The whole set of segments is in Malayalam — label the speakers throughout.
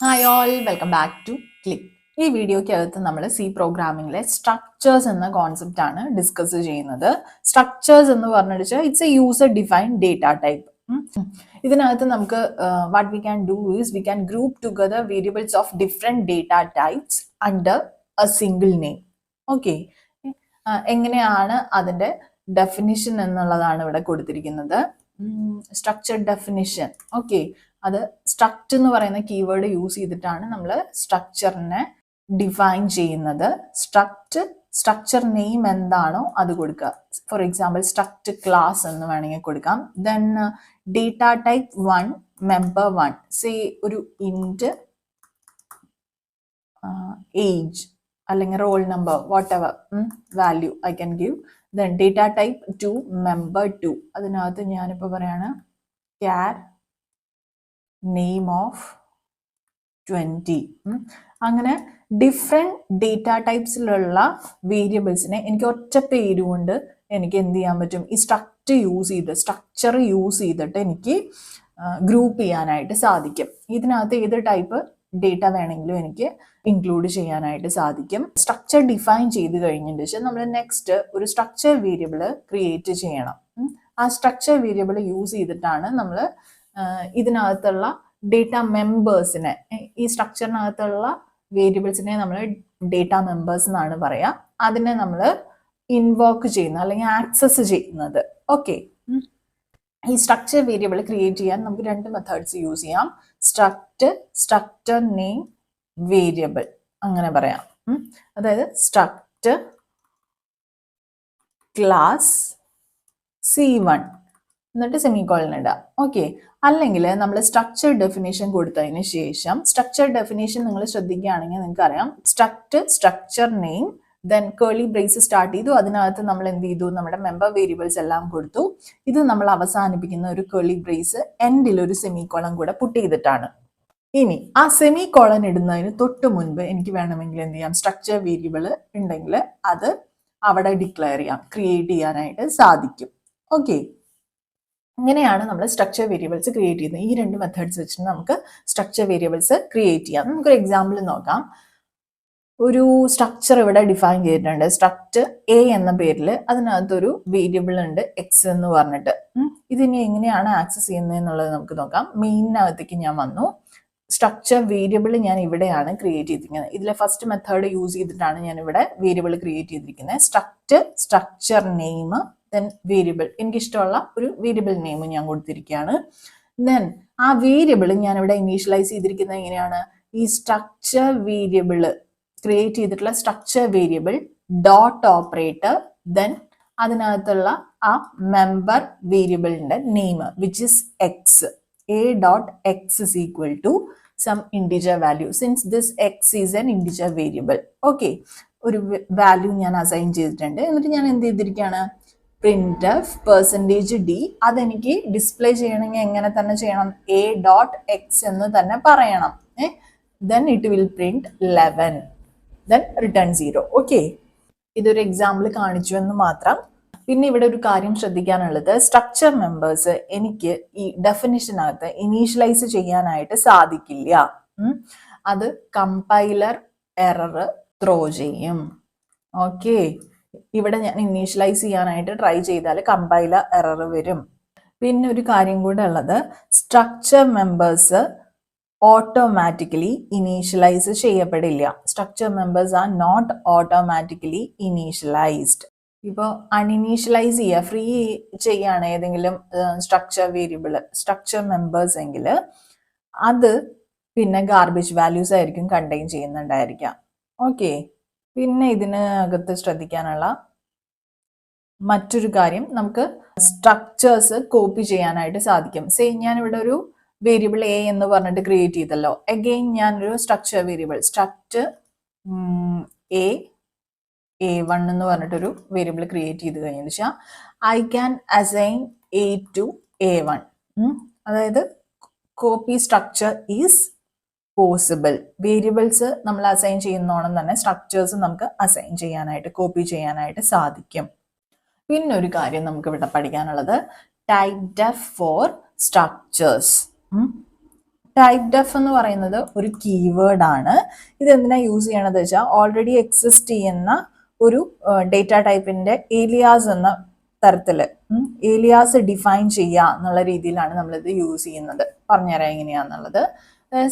Speaker 1: Hi all, welcome back to Click. ഈ വീഡിയോയ്ക്കകത്ത് നമ്മൾ സി പ്രോഗ്രാമിംഗിലെ സ്ട്രക്ചേഴ്സ് എന്ന കോൺസെപ്റ്റ് ആണ് ഡിസ്കസ് ചെയ്യുന്നത്. സ്ട്രക്ചേഴ്സ് എന്ന് പറഞ്ഞിട്ട് it's A user defined data type. ഇതിനകത്ത് നമുക്ക് what we can do is we can group together variables of different data types under A single name. Okay, എങ്ങനെയാണ് അതിൻ്റെ ഡെഫിനിഷൻ എന്നുള്ളതാണ് ഇവിടെ കൊടുത്തിരിക്കുന്നത്. Structure definition. ഓക്കെ, അത് സ്ട്രക്ട് എന്ന് പറയുന്ന കീവേഡ് യൂസ് ചെയ്തിട്ടാണ് നമ്മൾ സ്ട്രക്ചറിനെ ഡിഫൈൻ ചെയ്യുന്നത്. സ്ട്രക്ചർ നെയിം എന്താണോ അത് കൊടുക്കുക. ഫോർ എക്സാമ്പിൾ സ്ട്രക്ട് ക്ലാസ് എന്ന് വേണമെങ്കിൽ കൊടുക്കാം. Then data type 1 member 1, say ഒരു ഇൻറ്റ് ഏജ് അല്ലെങ്കിൽ roll number what ever value I can give. Then data type 2 member 2, അതിനകത്ത് ഞാനിപ്പോൾ പറയാണ് ക്യാർ നെയിം ഓഫ് 20. അങ്ങനെ ഡിഫറെൻറ്റ് ഡേറ്റ ടൈപ്സിലുള്ള വേരിയബിൾസിനെ എനിക്ക് ഒറ്റ പേര് കൊണ്ട് എനിക്ക് എന്ത് ചെയ്യാൻ പറ്റും, ഈ സ്ട്രക്ചർ യൂസ് ചെയ്തിട്ട് എനിക്ക് ഗ്രൂപ്പ് ചെയ്യാനായിട്ട് സാധിക്കും. ഇതിനകത്ത് ഏത് ടൈപ്പ് ഡേറ്റ വേണമെങ്കിലും എനിക്ക് ഇൻക്ലൂഡ് ചെയ്യാനായിട്ട് സാധിക്കും. സ്ട്രക്ചർ ഡിഫൈൻ ചെയ്ത് കഴിഞ്ഞതിന് ശേഷം നമ്മൾ നെക്സ്റ്റ് ഒരു സ്ട്രക്ചർ വേരിയബിൾ ക്രിയേറ്റ് ചെയ്യണം. ആ സ്ട്രക്ചർ വേരിയബിൾ യൂസ് ചെയ്തിട്ടാണ് നമ്മൾ ഇതിനകത്തുള്ള ഡേറ്റ മെമ്പേഴ്സിനെ, ഈ സ്ട്രക്ചറിനകത്തുള്ള വേരിയബിൾസിനെ നമ്മൾ ഡേറ്റ മെമ്പേഴ്സ് എന്നാണ് പറയുക. അതിനെ നമ്മൾ ഇൻവോക്ക് ചെയ്യുന്നത് അല്ലെങ്കിൽ ആക്സസ് ചെയ്യുന്നത്. ഓക്കെ, ഈ സ്ട്രക്ചർ വേരിയബിൾ ക്രിയേറ്റ് ചെയ്യാൻ നമുക്ക് രണ്ട് മെത്തേഡ്സ് യൂസ് ചെയ്യാം. സ്ട്രക്ചർ നെയിം വേരിയബിൾ അങ്ങനെ പറയാം. അതായത് സ്ട്രക്ചർ ക്ലാസ് C1 എന്നിട്ട് സെമിക്കോളൻ ഇടാം. ഓക്കെ, അല്ലെങ്കിൽ നമ്മൾ സ്ട്രക്ചർ ഡെഫിനേഷൻ കൊടുത്തതിന് ശേഷം, സ്ട്രക്ചർ ഡെഫിനേഷൻ നിങ്ങൾ ശ്രദ്ധിക്കുകയാണെങ്കിൽ നിങ്ങൾക്ക് അറിയാം, structure name then curly brace start ചെയ്തു. അതിനകത്ത് നമ്മൾ എന്ത് ചെയ്തു, നമ്മുടെ മെമ്പർ വേരിയബിൾസ് എല്ലാം കൊടുത്തു. ഇത് നമ്മൾ അവസാനിപ്പിക്കുന്ന ഒരു കേർലി ബ്രേസ് എൻഡിൽ ഒരു സെമിക്കോളൻ കൂടെ പുട്ട് ചെയ്തിട്ടാണ്. ഇനി ആ സെമിക്കോളൻ ഇടുന്നതിന് തൊട്ട് മുൻപ് എനിക്ക് വേണമെങ്കിൽ എന്ത് ചെയ്യാം, സ്ട്രക്ചർ വേരിയബിൾ ഉണ്ടെങ്കിൽ അത് അവിടെ ഡിക്ലെയർ ചെയ്യാം, ക്രിയേറ്റ് ചെയ്യാനായിട്ട് സാധിക്കും. ഓക്കെ, അങ്ങനെയാണ് നമ്മൾ സ്ട്രക്ചർ വേരിയബിൾസ് ക്രിയേറ്റ് ചെയ്യുന്നത്. ഈ രണ്ട് മെത്തേഡ്സ് വെച്ചിട്ട് നമുക്ക് സ്ട്രക്ചർ വേരിയബിൾസ് ക്രിയേറ്റ് ചെയ്യാം. നമുക്കൊരു എക്സാമ്പിൾ നോക്കാം. ഒരു സ്ട്രക്ചർ ഇവിടെ ഡിഫൈൻ ചെയ്തിട്ടുണ്ട്, സ്ട്രക്ചർ എ എന്ന പേരിൽ. അതിനകത്തൊരു വേരിയബിൾ ഉണ്ട് എക്സ് എന്ന് പറഞ്ഞിട്ട്. ഇതിനി എങ്ങനെയാണ് ആക്സസ് ചെയ്യുന്നത് എന്നുള്ളത് നമുക്ക് നോക്കാം. മെയിനകത്തേക്ക് ഞാൻ വന്നു. സ്ട്രക്ചർ വേരിയബിൾ ഞാൻ ഇവിടെയാണ് ക്രിയേറ്റ് ചെയ്തിരിക്കുന്നത്. ഇതിലെ ഫസ്റ്റ് മെത്തേഡ് യൂസ് ചെയ്തിട്ടാണ് ഞാൻ ഇവിടെ വേരിയബിൾ ക്രിയേറ്റ് ചെയ്തിരിക്കുന്നത്. സ്ട്രക്ചർ നെയിം ദെൻ വേരിയബിൾ, എനിക്കിഷ്ടമുള്ള ഒരു വേരിയബിൾ നെയിം ഞാൻ കൊടുത്തിരിക്കുകയാണ്. ദെൻ ആ വേരിയബിൾ ഞാൻ ഇവിടെ ഇനീഷ്യലൈസ് ചെയ്തിരിക്കുന്നത് എങ്ങനെയാണ്, ഈ സ്ട്രക്ചർ വേരിയബിൾ ക്രിയേറ്റ് ചെയ്തിട്ടുള്ള structure variable dot operator, then അതിനകത്തുള്ള ആ മെമ്പർ വേരിയബിളിന്റെ name which is X. a dot x is equal to some integer value since this x is an integer variable. Okay, ഒരു വാല്യൂ ഞാൻ അസൈൻ ചെയ്തിട്ടുണ്ട്. എന്നിട്ട് ഞാൻ എന്ത് ചെയ്തിരിക്കുകയാണ്, printf %d. അതെനിക്ക് ഡിസ്പ്ലേ ചെയ്യണമെങ്കിൽ എങ്ങനെ തന്നെ ചെയ്യണം, a dot x എന്ന് തന്നെ പറയണം. then it will print 11, then return 0. Okay, ഇതൊരു എക്സാമ്പിൾ കാണിച്ചു എന്ന് മാത്രം. പിന്നെ ഇവിടെ ഒരു കാര്യം ശ്രദ്ധിക്കാനുള്ളത്, സ്ട്രക്ചർ മെമ്പേഴ്സ് എനിക്ക് ഈ ഡെഫിനിഷനകത്ത് ഇനീഷ്യലൈസ് ചെയ്യാനായിട്ട് സാധിക്കില്ല. അത് കമ്പൈലർ എറർ ത്രോ ചെയ്യും. ഓക്കെ, ഇവിടെ ഞാൻ ഇനീഷ്യലൈസ് ചെയ്യാനായിട്ട് ട്രൈ ചെയ്താൽ കമ്പൈലർ എറർ വരും. പിന്നെ ഒരു കാര്യം കൂടെ ഉള്ളത്, സ്ട്രക്ചർ മെമ്പേഴ്സ് ഓട്ടോമാറ്റിക്കലി ഇനീഷ്യലൈസ് ചെയ്യപ്പെടില്ല. Structure members are not automatically initialized. ഇപ്പോൾ അൺഇനീഷ്യലൈസ് ചെയ്യുക, ഫ്രീ ചെയ്യാണ് ഏതെങ്കിലും സ്ട്രക്ചർ വേരിയബിൾ, സ്ട്രക്ചർ മെമ്പേഴ്സ് എങ്കിൽ അത് പിന്നെ ഗാർബേജ് വാല്യൂസ് ആയിരിക്കും കണ്ടെയ്ൻ ചെയ്യുന്നുണ്ടായിരിക്കാം. ഓക്കെ, പിന്നെ ഇതിനകത്ത് ശ്രദ്ധിക്കാനുള്ള മറ്റൊരു കാര്യം, നമുക്ക് സ്ട്രക്ചേഴ്സ് കോപ്പി ചെയ്യാനായിട്ട് സാധിക്കും. സേ ഞാനിവിടെ ഒരു വേരിയബിൾ എ എന്ന് പറഞ്ഞിട്ട് ക്രിയേറ്റ് ചെയ്തല്ലോ. അഗെയിൻ ഞാനൊരു സ്ട്രക്ചർ വേരിയബിൾ സ്ട്രക്ചർ A1 എന്ന് പറഞ്ഞിട്ടൊരു വേരിയബിൾ ക്രിയേറ്റ് ചെയ്ത് കഴിഞ്ഞാൽ വെച്ചാൽ I can assign A to A1. അതായത് copy structure is possible. Variables നമ്മൾ അസൈൻ ചെയ്യുന്നോണം തന്നെ സ്ട്രക്ചേഴ്സ് നമുക്ക് അസൈൻ ചെയ്യാനായിട്ട്, കോപ്പി ചെയ്യാനായിട്ട് സാധിക്കും. പിന്നെ ഒരു കാര്യം നമുക്ക് ഇവിടെ പഠിക്കാനുള്ളത്, typedef for structures. Typedef എന്ന് പറയുന്നത് ഒരു കീവേഡ് ആണ്. ഇത് എന്തിനാ യൂസ് ചെയ്യണത് വെച്ചാൽ ഓൾറെഡി എക്സിസ്റ്റ് ചെയ്യുന്ന ഒരു ഡേറ്റ ടൈപ്പിന്റെ ഏലിയാസ് എന്ന തരത്തില് ഏലിയാസ് ഡിഫൈൻ ചെയ്യുക എന്നുള്ള രീതിയിലാണ് നമ്മളിത് യൂസ് ചെയ്യുന്നത്. പറഞ്ഞുതരാം എങ്ങനെയാന്നുള്ളത്.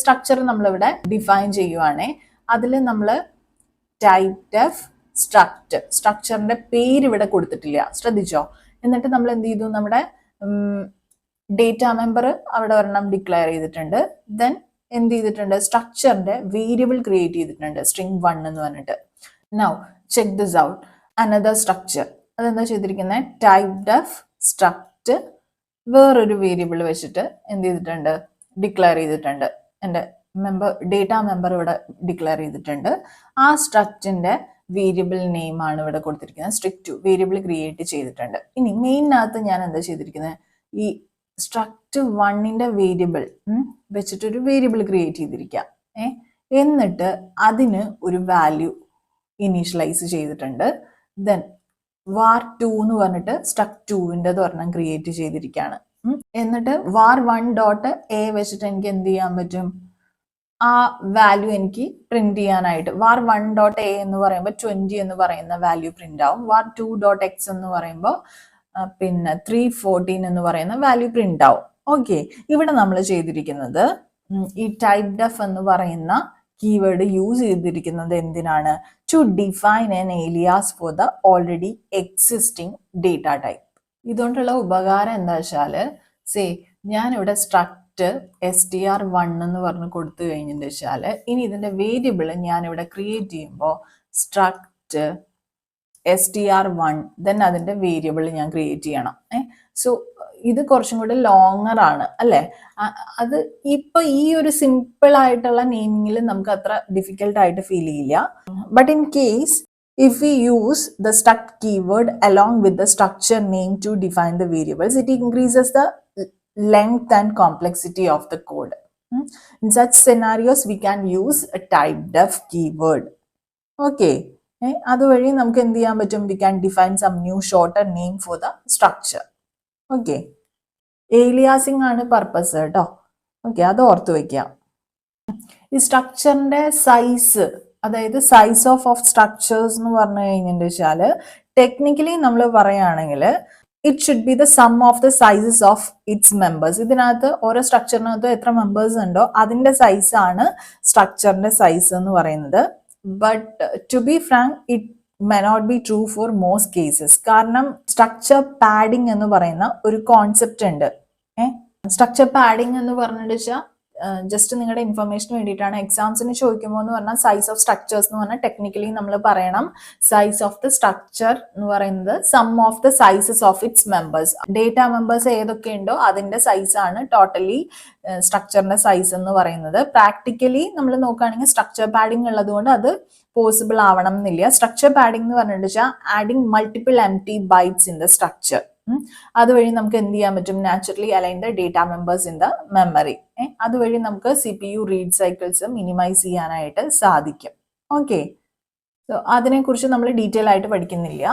Speaker 1: സ്ട്രക്ചർ നമ്മളിവിടെ ഡിഫൈൻ ചെയ്യുവാണേ, അതിൽ നമ്മൾ ടൈപ്പ് ഡെഫ് സ്ട്രക്ചറിന്റെ പേര് ഇവിടെ കൊടുത്തിട്ടില്ല, ശ്രദ്ധിച്ചോ. എന്നിട്ട് നമ്മൾ എന്ത് ചെയ്തു, നമ്മുടെ ഡേറ്റ മെമ്പർ അവിടെ ഒരെണ്ണം ഡിക്ലെയർ ചെയ്തിട്ടുണ്ട്. ദെൻ എന്ത് ചെയ്തിട്ടുണ്ട്, സ്ട്രക്ചറിന്റെ വേരിയബിൾ ക്രിയേറ്റ് ചെയ്തിട്ടുണ്ട്, string 1 എന്ന് പറഞ്ഞിട്ട്. Now check this out, another structure. അതെന്താ ചെയ്തിരിക്കുന്നത്, ടൈപ്പ് ഡെഫ് സ്ട്രക്ട് വേറൊരു വേരിയബിൾ വെച്ചിട്ട് എന്ത് ചെയ്തിട്ടുണ്ട്, ഡിക്ലെയർ ചെയ്തിട്ടുണ്ട്. എൻ്റെ ഡേറ്റ മെമ്പർ ഇവിടെ ഡിക്ലെയർ ചെയ്തിട്ടുണ്ട്. ആ സ്ട്രക്ചറിന്റെ വേരിയബിൾ നെയിം ആണ് ഇവിടെ കൊടുത്തിരിക്കുന്നത്, string2 വേരിയബിൾ ക്രിയേറ്റ് ചെയ്തിട്ടുണ്ട്. ഇനി മെയിനകത്ത് ഞാൻ എന്താ ചെയ്തിരിക്കുന്നത്, ഈ struct1ന്റെ വേരിയബിൾ വെച്ചിട്ടൊരു വേരിയബിൾ ക്രിയേറ്റ് ചെയ്തിരിക്കുക. എന്നിട്ട് അതിന് ഒരു വാല്യൂ ഇനീഷ്യലൈസ് ചെയ്തിട്ടുണ്ട്. ദെൻ var2 എന്ന് പറഞ്ഞിട്ട് struct2ന്റെ ഒരെണ്ണം ക്രിയേറ്റ് ചെയ്തിരിക്കുകയാണ്. എന്നിട്ട് var1 ഡോട്ട് എ വെച്ചിട്ട് എനിക്ക് എന്ത് ചെയ്യാൻ പറ്റും, ആ വാല്യൂ എനിക്ക് പ്രിന്റ് ചെയ്യാനായിട്ട് var1 ഡോട്ട് എ എന്ന് പറയുമ്പോൾ 20 എന്ന് പറയുന്ന വാല്യൂ പ്രിന്റ് ആവും. var2 ഡോട്ട് എക്സ് എന്ന് പറയുമ്പോൾ പിന്നെ 314 എന്ന് പറയുന്ന വാല്യൂ പ്രിന്റ് ആവും. ഓക്കെ, ഇവിടെ നമ്മൾ ചെയ്തിരിക്കുന്നത് ഈ ടൈപ്പ് ഡെഫ് എന്ന് പറയുന്ന കീവേഡ് യൂസ് ചെയ്തിരിക്കുന്നത് എന്തിനാണ്, to define an alias for the already existing data type. ഇതുകൊണ്ടുള്ള ഉപകാരം എന്താ വെച്ചാൽ, ഞാനിവിടെ സ്ട്രക്ട് str1 എന്ന് പറഞ്ഞ് കൊടുത്തു കഴിഞ്ഞെന്ന് വെച്ചാൽ, ഇനി ഇതിന്റെ വേരിയബിൾ ഞാനിവിടെ ക്രിയേറ്റ് ചെയ്യുമ്പോൾ സ്ട്രക്ട് str1 ദെൻ അതിന്റെ വേരിയബിൾ ഞാൻ ക്രിയേറ്റ് ചെയ്യണം. സോ ഇത് കുറച്ചും കൂടി ലോങ്ങർ ആണ് അല്ലേ. അത് ഇപ്പൊ ഈ ഒരു സിമ്പിൾ ആയിട്ടുള്ള നെയിമിങ്ങിൽ നമുക്ക് അത്ര ഡിഫിക്കൽട്ട് ആയിട്ട് ഫീൽ ചെയ്യില്ല. But in case if we use the struct keyword along with the structure name to define the variables, it increases the length and complexity of the code. In such scenarios we can use a type def keyword. Okay, അതുവഴി നമുക്ക് എന്ത് ചെയ്യാൻ പറ്റും, we can define some new shorter name for the structure. Okay, aliasing ആണ് പർപ്പസ് കേട്ടോ. ഓക്കെ, അത് ഓർത്ത് വെക്കാം. ഈ സ്ട്രക്ചറിന്റെ സൈസ്, അതായത് സൈസ് ഓഫ് സ്ട്രക്ചേഴ്സ് എന്ന് പറഞ്ഞു കഴിഞ്ഞെന്ന് വെച്ചാൽ, ടെക്നിക്കലി നമ്മൾ പറയുകയാണെങ്കിൽ it should be the sum of the sizes of its members. ഇതിനകത്ത് ഓരോ സ്ട്രക്ചറിനകത്ത് എത്ര മെമ്പേഴ്സ് ഉണ്ടോ അതിന്റെ സൈസ് ആണ് സ്ട്രക്ചറിന്റെ സൈസ് എന്ന് പറയുന്നത്. But to be frank it may not be true for most cases. കാരണം സ്ട്രക്ചർ പാഡിംഗ് എന്ന് പറയുന്ന ഒരു കോൺസെപ്റ്റ് ഉണ്ട്. സ്ട്രക്ചർ പാഡിംഗ് എന്ന് പറഞ്ഞിട്ട് വെച്ചാൽ ജസ്റ്റ് നിങ്ങളുടെ ഇൻഫർമേഷന് വേണ്ടിയിട്ടാണ്. എക്സാംസിന് ചോദിക്കുമ്പോൾ എന്ന് പറഞ്ഞാൽ സൈസ് ഓഫ് സ്ട്രക്ചേഴ്സ് എന്ന് പറഞ്ഞാൽ ടെക്നിക്കലി നമ്മൾ പറയണം സൈസ് ഓഫ് ദ സ്ട്രക്ചർ എന്ന് പറയുന്നത് sum of the sizes of its members. Data members ഏതൊക്കെ ഉണ്ടോ അതിന്റെ സൈസ് ആണ് ടോട്ടലി സ്ട്രക്ചറിന്റെ സൈസ് എന്ന് പറയുന്നത്. പ്രാക്ടിക്കലി നമ്മൾ നോക്കുകയാണെങ്കിൽ സ്ട്രക്ചർ പാഡിംഗ് ഉള്ളത് കൊണ്ട് അത് പോസിബിൾ ആവണം എന്നില്ല. സ്ട്രക്ചർ പാഡിംഗ് എന്ന് പറഞ്ഞിട്ട് വെച്ചാൽ adding multiple empty bytes in the structure. അതുവഴി നമുക്ക് എന്ത് ചെയ്യാൻ പറ്റും, naturally align the data members in the memory. അതുവഴി നമുക്ക് CPU റീഡ് സൈക്കിൾസ് മിനിമൈസ് ചെയ്യാനായിട്ട് സാധിക്കും. ഓക്കെ, സോ അതിനെക്കുറിച്ച് നമ്മൾ ഡീറ്റെയിൽ ആയിട്ട് പഠിക്കുന്നില്ല.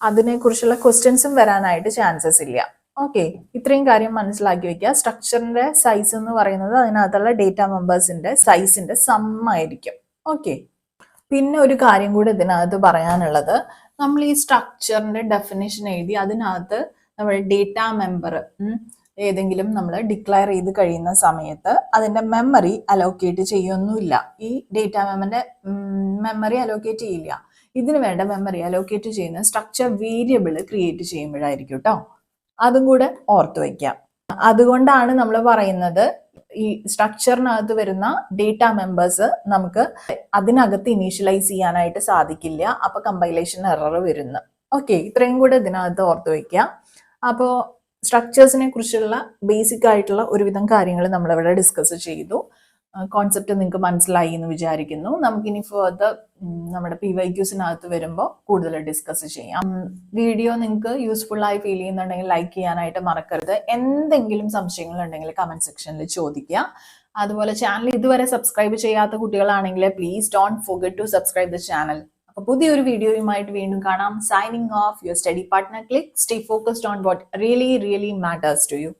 Speaker 1: അതിനെക്കുറിച്ചുള്ള ക്വസ്റ്റ്യൻസും വരാനായിട്ട് ചാൻസസ് ഇല്ല. ഓക്കെ, ഇത്രയും കാര്യം മനസ്സിലാക്കി വെക്കുക. സ്ട്രക്ചറിന്റെ സൈസ് എന്ന് പറയുന്നത് അതിനകത്തുള്ള ഡേറ്റ മെമ്പേഴ്സിന്റെ സൈസിന്റെ സം ആയിരിക്കും. ഓക്കെ, പിന്നെ ഒരു കാര്യം കൂടി ഇതിനകത്ത് പറയാനുള്ളത്, നമ്മൾ ഈ സ്ട്രക്ചറിന്റെ ഡെഫിനിഷൻ എഴുതി അതിനകത്ത് നമ്മൾ ഡേറ്റ മെമ്പർ ഏതെങ്കിലും നമ്മൾ ഡിക്ലെയർ ചെയ്ത് കഴിയുന്ന സമയത്ത് അതിന്റെ മെമ്മറി അലോക്കേറ്റ് ചെയ്യൊന്നുമില്ല. ഈ ഡേറ്റ മെമ്മറി അലോക്കേറ്റ് ചെയ്യില്ല. ഇതിന് വേണ്ട മെമ്മറി അലോക്കേറ്റ് ചെയ്യുന്ന സ്ട്രക്ചർ വേരിയബിൾ ക്രിയേറ്റ് ചെയ്യുമ്പോഴായിരിക്കും കേട്ടോ. അതും കൂടെ ഓർത്തു വയ്ക്കാം. അതുകൊണ്ടാണ് നമ്മൾ പറയുന്നത് ഈ സ്ട്രക്ചറിനകത്ത് വരുന്ന ഡേറ്റ മെമ്പേഴ്സ് നമുക്ക് അതിനകത്ത് ഇനീഷ്യലൈസ് ചെയ്യാനായിട്ട് സാധിക്കില്ല. അപ്പൊ കമ്പൈലേഷൻ എറർ വരുന്നു. ഓക്കെ, ഇത്രയും കൂടെ ഇതിനകത്ത് ഓർത്ത് വയ്ക്കുക. അപ്പോൾ സ്ട്രക്ചേഴ്സിനെ കുറിച്ചുള്ള ബേസിക് ആയിട്ടുള്ള ഒരുവിധം കാര്യങ്ങൾ നമ്മളിവിടെ ഡിസ്കസ് ചെയ്തു. കോൺസെപ്റ്റ് നിങ്ങൾക്ക് മനസ്സിലായി എന്ന് വിചാരിക്കുന്നു. നമുക്കിനി ഫർദർ നമ്മുടെ PYQസിനകത്ത് വരുമ്പോൾ കൂടുതൽ ഡിസ്കസ് ചെയ്യാം. വീഡിയോ നിങ്ങൾക്ക് യൂസ്ഫുൾ ആയി ഫീൽ ചെയ്യുന്നുണ്ടെങ്കിൽ ലൈക്ക് ചെയ്യാനായിട്ട് മറക്കരുത്. എന്തെങ്കിലും സംശയങ്ങൾ ഉണ്ടെങ്കിൽ കമന്റ് സെക്ഷനിൽ ചോദിക്കുക. അതുപോലെ ചാനൽ ഇതുവരെ സബ്സ്ക്രൈബ് ചെയ്യാത്ത കുട്ടികളാണെങ്കിൽ please don't forget to subscribe the channel. അപ്പോൾ പുതിയൊരു വീഡിയോയുമായിട്ട് വീണ്ടും കാണാം. Signing off, your study partner click. Stay focused on what really matters to U.